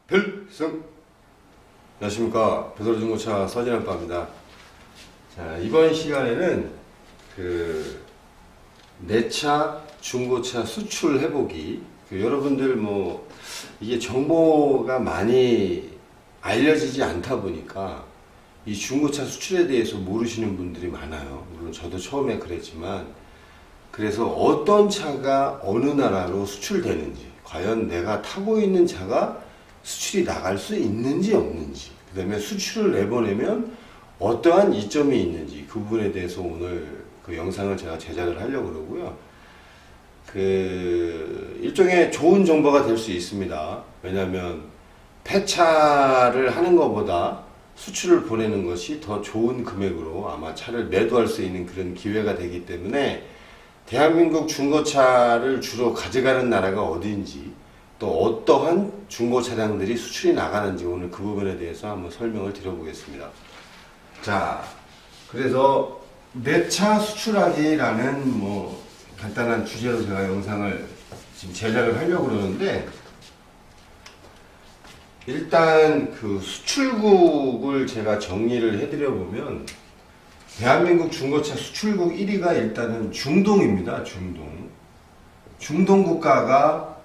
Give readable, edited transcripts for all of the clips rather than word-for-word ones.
필승! 안녕하십니까. 배달중고차 서진아빠입니다. 자, 이번 시간에는 내차 중고차 수출 해보기. 여러분들 이게 정보가 많이 알려지지 않다 보니까 이 중고차 수출에 대해서 모르시는 분들이 많아요. 물론 저도 처음에 그랬지만, 그래서 어떤 차가 어느 나라로 수출되는지, 과연 내가 타고 있는 차가 수출이 나갈 수 있는지 없는지, 그 다음에 수출을 내보내면 어떠한 이점이 있는지, 그 부분에 대해서 오늘 그 영상을 제가 제작을 하려고 그러고요. 일종의 좋은 정보가 될 수 있습니다. 왜냐하면 폐차를 하는 것보다 수출을 보내는 것이 더 좋은 금액으로 아마 차를 매도할 수 있는 그런 기회가 되기 때문에, 대한민국 중고차를 주로 가져가는 나라가 어디인지, 또 어떠한 중고 차량들이 수출이 나가는지, 오늘 그 부분에 대해서 한번 설명을 드려보겠습니다. 자, 그래서 내차 수출하기라는 간단한 주제로 제가 영상을 지금 제작을 하려고 그러는데, 일단 그 수출국을 제가 정리를 해드려 보면, 대한민국 중고차 수출국 1위가 일단은 중동입니다. 중동 국가가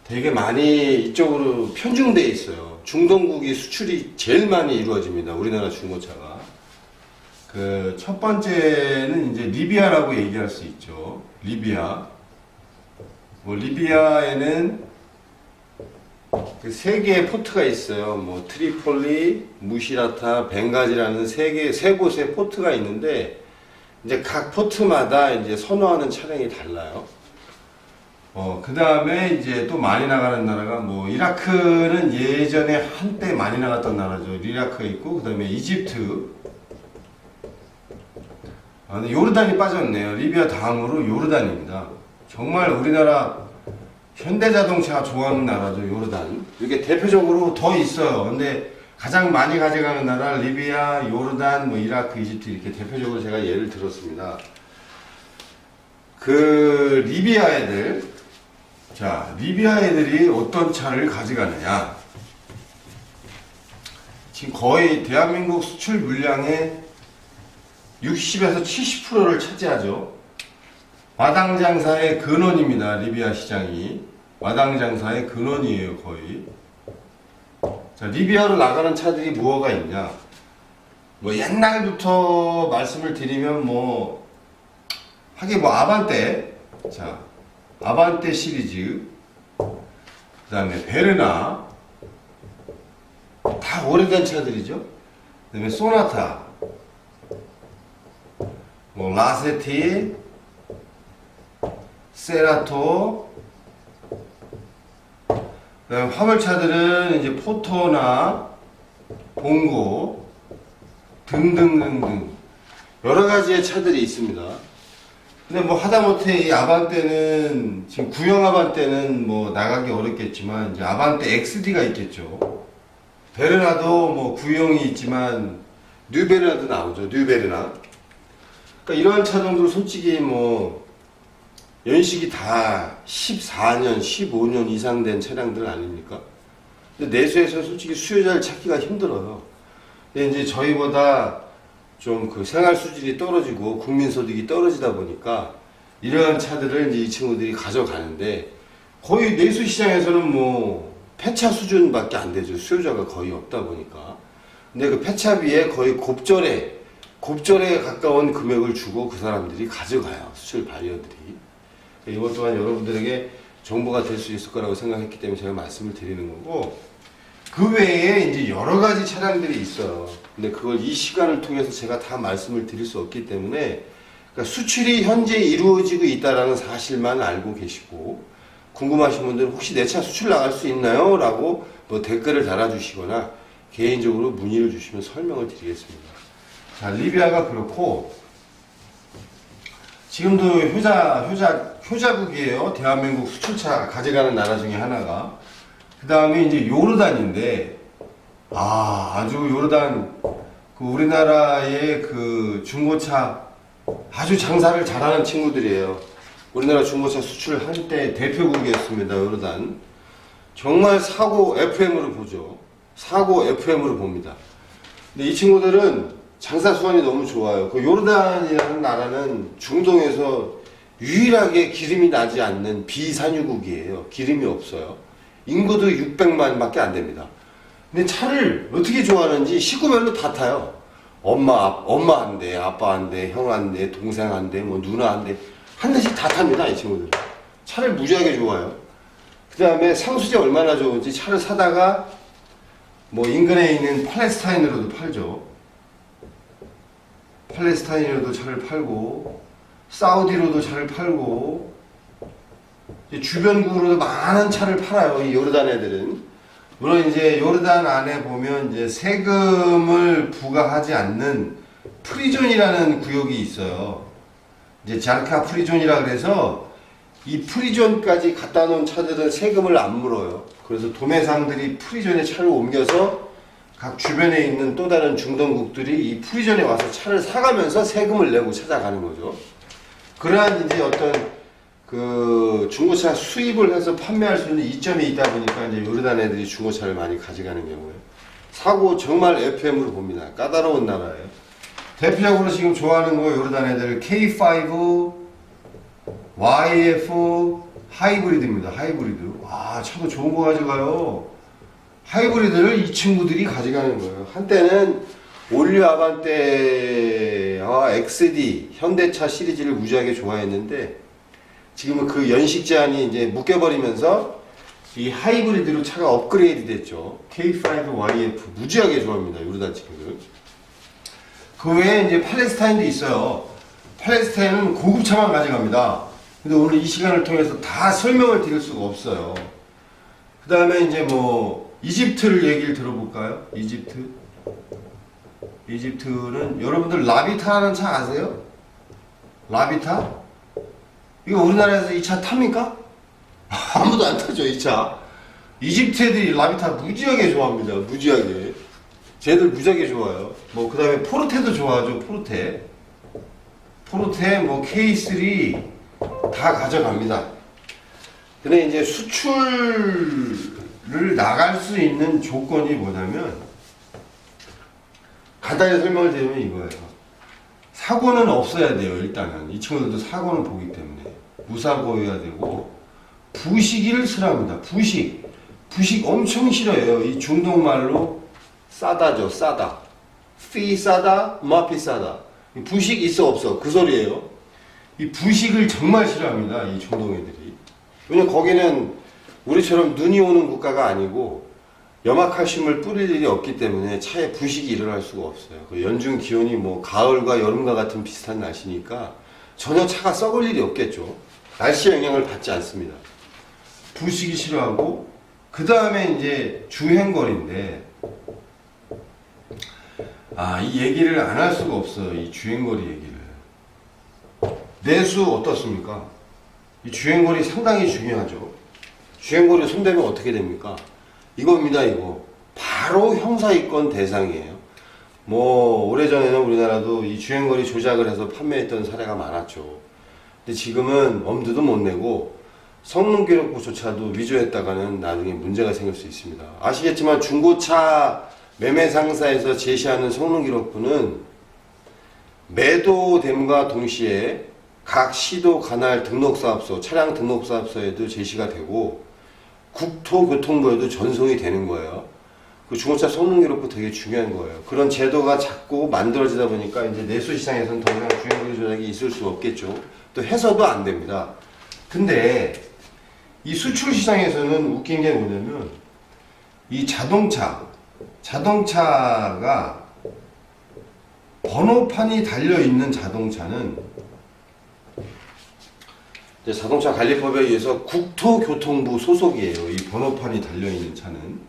되게 많이 이쪽으로 편중되어 있어요. 중동국이 수출이 제일 많이 이루어집니다. 우리나라 중고차가. 첫 번째는 이제 리비아라고 얘기할 수 있죠. 리비아. 리비아에는 세 개의 포트가 있어요. 트리폴리, 무시라타, 벵가지라는 세 곳의 포트가 있는데, 이제 각 포트마다 이제 선호하는 차량이 달라요. 그 다음에 이제 또 많이 나가는 나라가 이라크는 예전에 한때 많이 나갔던 나라죠. 이라크가 있고, 그 다음에 이집트. 근데 요르단이 빠졌네요. 리비아 다음으로 요르단입니다. 정말 우리나라 현대자동차가 좋아하는 나라죠. 요르단. 이게 대표적으로 더 있어요. 근데 가장 많이 가져가는 나라 리비아, 요르단, 이라크, 이집트, 이렇게 대표적으로 제가 예를 들었습니다. 리비아 애들, 자, 리비아 애들이 어떤 차를 가져가느냐. 지금 거의 대한민국 수출 물량의 60에서 70%를 차지하죠. 마당장사의 근원입니다. 리비아 시장이. 마당장사의 근원이에요, 거의. 자, 리비아로 나가는 차들이 뭐가 있냐. 옛날부터 말씀을 드리면 아반떼. 자, 아반떼 시리즈. 그 다음에 베르나. 다 오래된 차들이죠. 그 다음에 소나타. 라세티. 세라토. 그다음 화물차들은 이제 포토나 봉고 등등등등 여러 가지의 차들이 있습니다. 근데 하다못해 이 아반떼는 지금 구형 아반떼는 나가기 어렵겠지만, 이제 아반떼 XD가 있겠죠. 베르나도 구형이 있지만 뉴베르나도 나오죠. 뉴베르나. 그러니까 이러한 차종들 솔직히 연식이 다 14년, 15년 이상 된 차량들 아닙니까? 근데 내수에서 솔직히 수요자를 찾기가 힘들어요. 근데 이제 저희보다 좀 생활 수준이 떨어지고 국민소득이 떨어지다 보니까 이러한 차들을 이제 이 친구들이 가져가는데, 거의 내수 시장에서는 폐차 수준밖에 안 되죠. 수요자가 거의 없다 보니까. 근데 그 폐차비에 거의 곱절에 가까운 금액을 주고 그 사람들이 가져가요. 수출 바이어들이. 이것 또한 여러분들에게 정보가 될 수 있을 거라고 생각했기 때문에 제가 말씀을 드리는 거고, 그 외에 이제 여러 가지 차량들이 있어요. 근데 그걸 이 시간을 통해서 제가 다 말씀을 드릴 수 없기 때문에, 그러니까 수출이 현재 이루어지고 있다는 사실만 알고 계시고, 궁금하신 분들은 혹시 내 차 수출 나갈 수 있나요? 라고 댓글을 달아주시거나 개인적으로 문의를 주시면 설명을 드리겠습니다. 자, 리비아가 그렇고, 지금도 효자국이에요. 대한민국 수출차 가져가는 나라 중에 하나가. 그 다음에 이제 요르단인데, 아주 요르단, 우리나라의 중고차 아주 장사를 잘하는 친구들이에요. 우리나라 중고차 수출 한때 대표국이었습니다. 요르단. 정말 사고 FM으로 보죠. 사고 FM으로 봅니다. 근데 이 친구들은 장사 수완이 너무 좋아요. 그 요르단이라는 나라는 중동에서 유일하게 기름이 나지 않는 비산유국이에요. 기름이 없어요. 인구도 600만 밖에 안 됩니다. 근데 차를 어떻게 좋아하는지 식구별로 다 타요. 엄마 한 대, 아빠 한 대, 형 한 대, 동생 한 대, 뭐 누나 한 대, 한 대씩 다 탑니다, 이 친구들. 차를 무지하게 좋아해요. 그 다음에 상수제 얼마나 좋은지 차를 사다가 뭐 인근에 있는 팔레스타인으로도 팔죠. 팔레스타인으로도 차를 팔고, 사우디로도 차를 팔고, 주변국으로도 많은 차를 팔아요, 이 요르단 애들은. 물론 이제 요르단 안에 보면 이제 세금을 부과하지 않는 프리존이라는 구역이 있어요. 이제 자르카 프리존이라 그래서 이 프리존까지 갖다 놓은 차들은 세금을 안 물어요. 그래서 도매상들이 프리존에 차를 옮겨서 각 주변에 있는 또 다른 중동국들이 이 프리존에 와서 차를 사가면서 세금을 내고 찾아가는 거죠. 그러한 이제 어떤 그 중고차 수입을 해서 판매할 수 있는 이점이 있다 보니까 이제 요르단 애들이 중고차를 많이 가져가는 경우에 사고 정말 FM으로 봅니다. 까다로운 나라예요. 대표적으로 지금 좋아하는 거 요르단 애들 K5, YF, 하이브리드입니다. 하이브리드. 아, 차도 좋은 거 가져가요. 하이브리드를 이 친구들이 가져가는 거예요. 한때는 올류 아반떼와 XD, 현대차 시리즈를 무지하게 좋아했는데 지금은 그 연식 제한이 이제 묶여버리면서 이 하이브리드로 차가 업그레이드 됐죠. K5, YF 무지하게 좋아합니다. 요르단 친구들. 그 외에 이제 팔레스타인도 있어요. 팔레스타인은 고급차만 가져갑니다. 근데 오늘 이 시간을 통해서 다 설명을 드릴 수가 없어요. 그 다음에 이제 뭐 이집트를 얘기를 들어볼까요? 이집트는 여러분들 라비타라는 차 아세요? 라비타? 이거 우리나라에서 이 차 탑니까? 아무도 안 타죠, 이 차. 이집트 애들이 라비타 무지하게 좋아합니다. 무지하게. 쟤들 무지하게 좋아요. 뭐, 그 다음에 포르테도 좋아하죠, 포르테. 포르테, 뭐, K3 다 가져갑니다. 근데 이제 수출을 나갈 수 있는 조건이 뭐냐면, 간단히 설명을 드리면 이거예요. 사고는 없어야 돼요, 일단은. 이 친구들도 사고는 보기 때문에. 무사고여야 되고, 부식을 싫어합니다. 부식 엄청 싫어해요. 이 중동 말로 싸다죠, 싸다. 피 싸다, 마피 싸다. 부식 있어, 없어. 그 소리예요. 이 부식을 정말 싫어합니다, 이 중동 애들이. 왜냐면 거기는 우리처럼 눈이 오는 국가가 아니고, 염화칼슘을 뿌릴 일이 없기 때문에 차에 부식이 일어날 수가 없어요. 그 연중 기온이 뭐 가을과 여름과 같은 비슷한 날씨니까 전혀 차가 썩을 일이 없겠죠. 날씨 영향을 받지 않습니다. 부식이 싫어하고, 그 다음에 이제 주행거리인데, 이 얘기를 안 할 수가 없어요. 이 주행거리 얘기를. 내수 어떻습니까? 이 주행거리 상당히 중요하죠. 주행거리 손대면 어떻게 됩니까? 이겁니다, 이거. 바로 형사이권 대상이에요. 뭐, 오래전에는 우리나라도 이 주행거리 조작을 해서 판매했던 사례가 많았죠. 근데 지금은 엄두도 못 내고, 성능기록부조차도 위조했다가는 나중에 문제가 생길 수 있습니다. 아시겠지만 중고차 매매 상사에서 제시하는 성능기록부는 매도됨과 동시에 각 시도 관할 등록사업소, 차량 등록사업소에도 제시가 되고, 국토교통부에도 전송이 되는 거예요. 그 중고차 성능기록부 되게 중요한 거예요. 그런 제도가 자꾸 만들어지다 보니까 이제 내수시장에서는 더 이상 주행거리 조작이 있을 수 없겠죠. 또 해서도 안 됩니다. 근데 이 수출시장에서는 웃긴 게 뭐냐면 이 자동차가 번호판이 달려있는 자동차는 자동차 관리법에 의해서 국토교통부 소속이에요. 이 번호판이 달려있는 차는.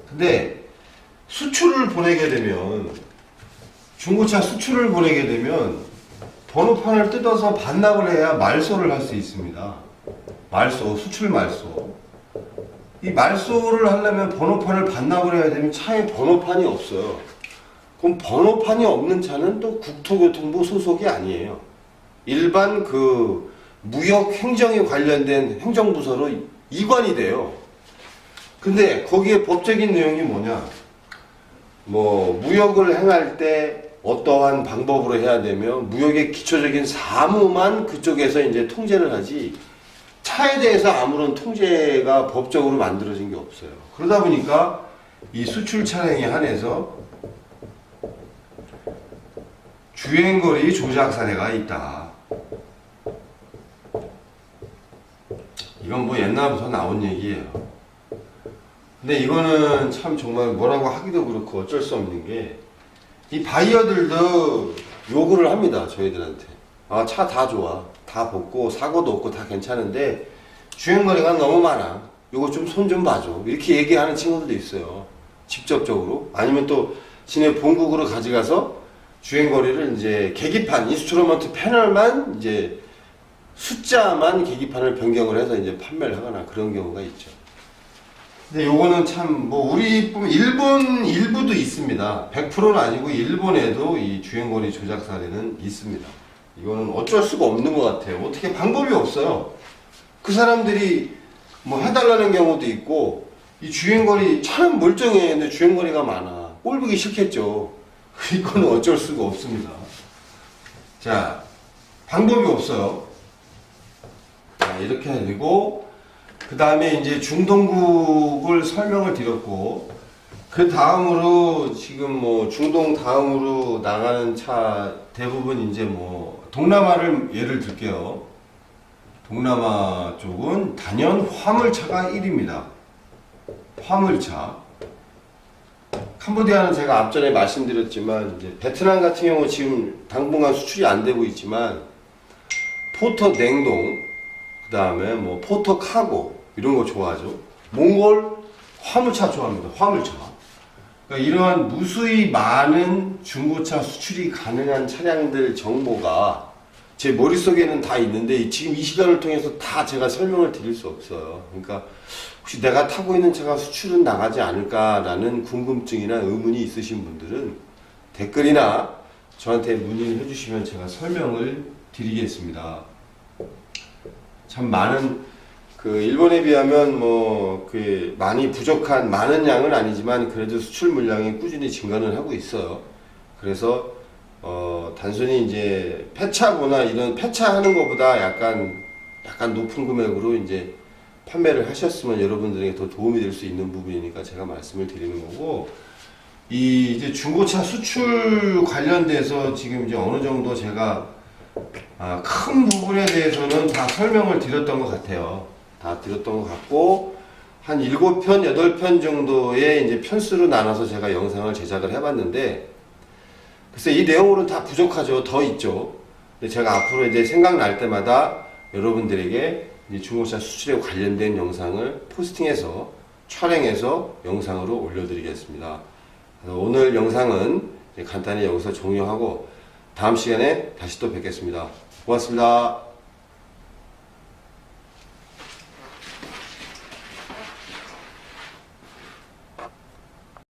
근데 수출을 보내게 되면, 중고차 수출을 보내게 되면 번호판을 뜯어서 반납을 해야 말소를 할 수 있습니다. 수출 말소. 이 말소를 하려면 번호판을 반납을 해야 되면 차에 번호판이 없어요. 그럼 번호판이 없는 차는 또 국토교통부 소속이 아니에요. 일반 무역 행정에 관련된 행정부서로 이관이 돼요. 근데 거기에 법적인 내용이 뭐냐? 뭐 무역을 행할 때 어떠한 방법으로 해야 되며 무역의 기초적인 사무만 그쪽에서 이제 통제를 하지 차에 대해서 아무런 통제가 법적으로 만들어진 게 없어요. 그러다 보니까 이 수출 차량에 한해서 주행거리 조작 사례가 있다. 이건 뭐 옛날부터 나온 얘기예요. 근데 이거는 참 정말 뭐라고 하기도 그렇고 어쩔 수 없는 게 이 바이어들도 요구를 합니다. 저희들한테. 아, 차 다 좋아. 다 벗고 사고도 없고 다 괜찮은데 주행거리가 너무 많아. 요거 좀 손 좀 봐줘. 이렇게 얘기하는 친구들도 있어요. 직접적으로. 아니면 또 지네 본국으로 가져가서 주행거리를 이제 계기판, 인스트루먼트 패널만 이제 숫자만 계기판을 변경을 해서 이제 판매를 하거나 그런 경우가 있죠. 근데 요거는 참 뭐 우리뿐 일본 일부도 있습니다. 100%는 아니고 일본에도 이 주행거리 조작 사례는 있습니다. 이거는 어쩔 수가 없는 것 같아요. 어떻게 방법이 없어요. 그 사람들이 뭐 해달라는 경우도 있고 이 주행거리 차는 멀쩡해. 근데 주행거리가 많아. 꼴 보기 싫겠죠. 이거는 어쩔 수가 없습니다. 자, 방법이 없어요. 자, 이렇게 해야 되고 그 다음에 이제 중동국을 설명을 드렸고 그 다음으로 지금 뭐 중동 다음으로 나가는 차 대부분 이제 뭐 동남아를 예를 들게요. 동남아 쪽은 단연 화물차가 1위입니다. 화물차. 캄보디아는 제가 앞전에 말씀드렸지만 이제 베트남 같은 경우 지금 당분간 수출이 안 되고 있지만 포터 냉동 그 다음에 뭐 포터 카고 이런 거 좋아하죠. 몽골 화물차 좋아합니다. 화물차. 그러니까 이러한 무수히 많은 중고차 수출이 가능한 차량들 정보가 제 머릿속에는 다 있는데 지금 이 시간을 통해서 다 제가 설명을 드릴 수 없어요. 그러니까 혹시 내가 타고 있는 차가 수출은 나가지 않을까라는 궁금증이나 의문이 있으신 분들은 댓글이나 저한테 문의를 해주시면 제가 설명을 드리겠습니다. 참 많은 그 일본에 비하면 뭐 그 많이 부족한 많은 양은 아니지만 그래도 수출 물량이 꾸준히 증가는 하고 있어요. 그래서 단순히 이제 폐차거나 이런 폐차하는 것보다 약간 높은 금액으로 이제 판매를 하셨으면 여러분들에게 더 도움이 될 수 있는 부분이니까 제가 말씀을 드리는 거고 이 이제 중고차 수출 관련돼서 지금 이제 어느 정도 제가 큰 부분에 대해서는 다 설명을 드렸던 것 같아요. 다 드렸던 것 같고 한 7편, 8편 정도의 이제 편수로 나눠서 제가 영상을 제작을 해봤는데 글쎄 이 내용으로는 다 부족하죠. 더 있죠. 근데 제가 앞으로 이제 생각날 때마다 여러분들에게 이제 중고차 수출에 관련된 영상을 포스팅해서 촬영해서 영상으로 올려드리겠습니다. 오늘 영상은 간단히 여기서 종료하고 다음 시간에 다시 또 뵙겠습니다. 고맙습니다.